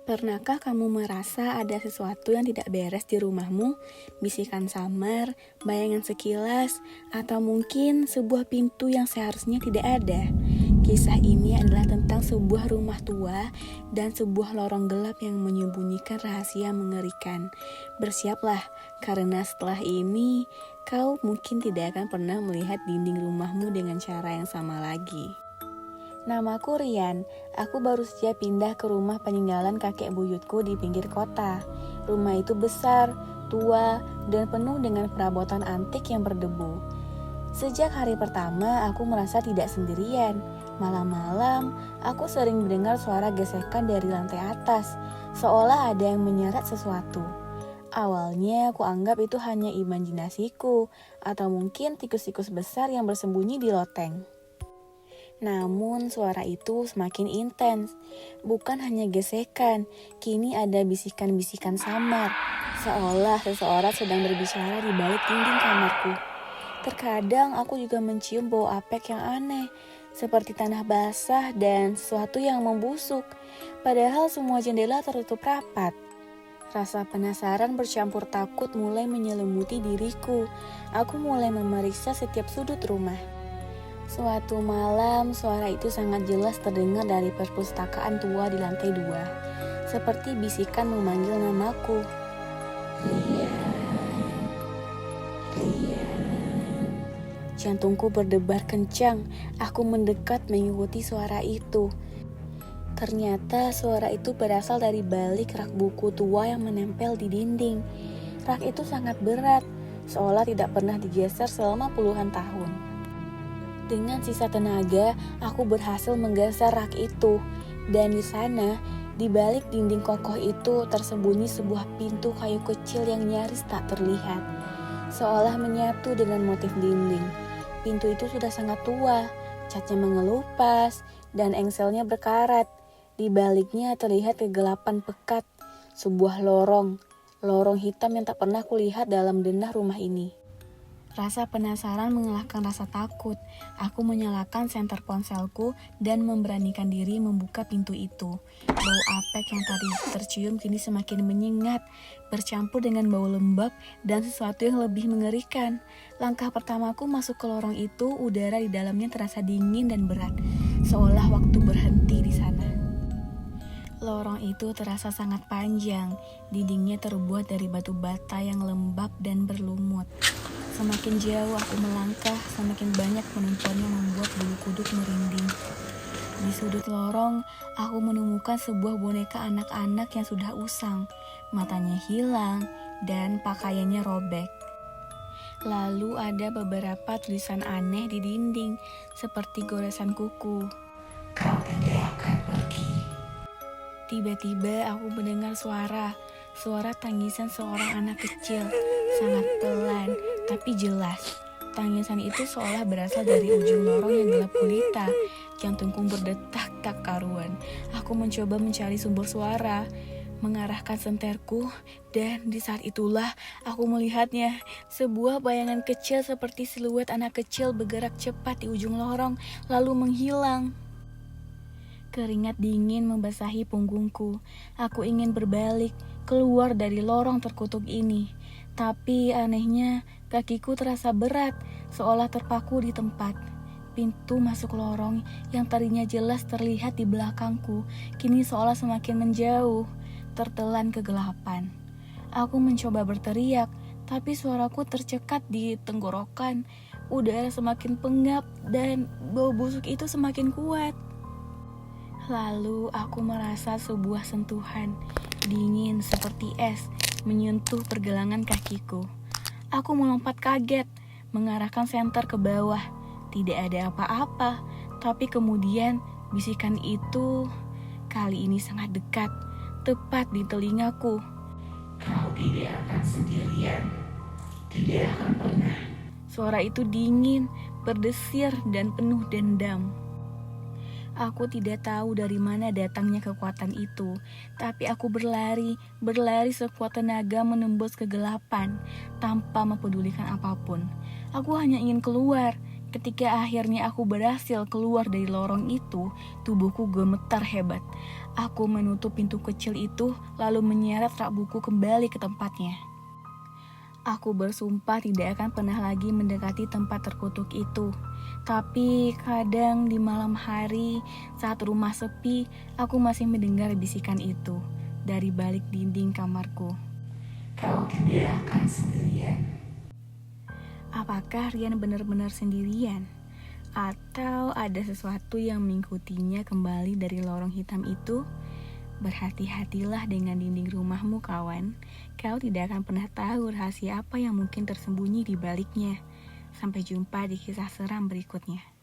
Pernahkah kamu merasa ada sesuatu yang tidak beres di rumahmu? Bisikan samar, bayangan sekilas, atau mungkin sebuah pintu yang seharusnya tidak ada. Kisah ini adalah tentang sebuah rumah tua dan sebuah lorong gelap yang menyembunyikan rahasia mengerikan. Bersiaplah, karena setelah ini, kau mungkin tidak akan pernah melihat dinding rumahmu dengan cara yang sama lagi. Namaku Rian, aku baru saja pindah ke rumah peninggalan kakek buyutku di pinggir kota. Rumah itu besar, tua, dan penuh dengan perabotan antik yang berdebu. Sejak hari pertama, aku merasa tidak sendirian. Malam-malam, aku sering mendengar suara gesekan dari lantai atas, seolah ada yang menyeret sesuatu. Awalnya, aku anggap itu hanya imajinasiku, atau mungkin tikus-tikus besar yang bersembunyi di loteng. Namun suara itu semakin intens. Bukan hanya gesekan, kini ada bisikan-bisikan samar, seolah seseorang sedang berbicara di balik dinding kamarku. Terkadang aku juga mencium bau apek yang aneh, seperti tanah basah dan sesuatu yang membusuk, padahal semua jendela tertutup rapat. Rasa penasaran bercampur takut mulai menyelimuti diriku. Aku mulai memeriksa setiap sudut rumah. Suatu malam, suara itu sangat jelas terdengar dari perpustakaan tua di lantai 2, seperti bisikan memanggil namaku. Jantungku berdebar kencang, aku mendekat mengikuti suara itu. Ternyata suara itu berasal dari balik rak buku tua yang menempel di dinding. Rak itu sangat berat, seolah tidak pernah digeser selama puluhan tahun. Dengan sisa tenaga, aku berhasil menggeser rak itu, dan di sana, di balik dinding kokoh itu tersembunyi sebuah pintu kayu kecil yang nyaris tak terlihat, seolah menyatu dengan motif dinding. Pintu itu sudah sangat tua, catnya mengelupas, dan engselnya berkarat. Di baliknya terlihat kegelapan pekat, sebuah lorong hitam yang tak pernah kulihat dalam denah rumah ini. Rasa penasaran mengalahkan rasa takut. Aku menyalakan senter ponselku dan memberanikan diri membuka pintu itu. Bau apek yang tadi tercium kini semakin menyengat, bercampur dengan bau lembab dan sesuatu yang lebih mengerikan. Langkah pertamaku masuk ke lorong itu, udara di dalamnya terasa dingin dan berat, seolah waktu berhenti di sana. Lorong itu terasa sangat panjang, dindingnya terbuat dari batu bata yang lembab dan berlumut. Semakin jauh aku melangkah, semakin banyak penonton yang membuat bulu kuduk merinding. Di sudut lorong, aku menemukan sebuah boneka anak-anak yang sudah usang, matanya hilang, dan pakaiannya robek. Lalu ada beberapa tulisan aneh di dinding, seperti goresan kuku. Kau tidak akan pergi. Tiba-tiba aku mendengar suara tangisan seorang anak kecil, sangat pelan tapi jelas. Tangisan itu seolah berasal dari ujung lorong yang gelap gulita. Jantungku berdetak tak karuan. Aku mencoba mencari sumber suara, mengarahkan senterku, dan di saat itulah aku melihatnya. Sebuah bayangan kecil seperti siluet anak kecil bergerak cepat di ujung lorong, lalu menghilang. Keringat dingin membasahi punggungku. Aku ingin berbalik, keluar dari lorong terkutuk ini. Tapi anehnya, kakiku terasa berat, seolah terpaku di tempat. Pintu masuk lorong yang tadinya jelas terlihat di belakangku, kini seolah semakin menjauh, tertelan kegelapan. Aku mencoba berteriak, tapi suaraku tercekat di tenggorokan. Udara semakin pengap dan bau busuk itu semakin kuat. Lalu aku merasa sebuah sentuhan, dingin seperti es, menyentuh pergelangan kakiku. Aku melompat kaget, mengarahkan senter ke bawah. Tidak ada apa-apa, tapi kemudian bisikan itu kali ini sangat dekat, tepat di telingaku. Kau tidak akan sendirian, tidak akan pernah. Suara itu dingin, berdesir, dan penuh dendam. Aku tidak tahu dari mana datangnya kekuatan itu, tapi aku berlari sekuat tenaga menembus kegelapan, tanpa mempedulikan apapun. Aku hanya ingin keluar, Ketika akhirnya aku berhasil keluar dari lorong itu, tubuhku gemetar hebat. Aku menutup pintu kecil itu, lalu menyeret rak buku kembali ke tempatnya. Aku bersumpah tidak akan pernah lagi mendekati tempat terkutuk itu. Tapi kadang di malam hari, saat rumah sepi, aku masih mendengar bisikan itu dari balik dinding kamarku. Kau tidak akan sendirian. Apakah Rian benar-benar sendirian? Atau ada sesuatu yang mengikutinya kembali dari lorong hitam itu? Berhati-hatilah dengan dinding rumahmu, kawan. Kau tidak akan pernah tahu rahasia apa yang mungkin tersembunyi di baliknya. Sampai jumpa di kisah seram berikutnya.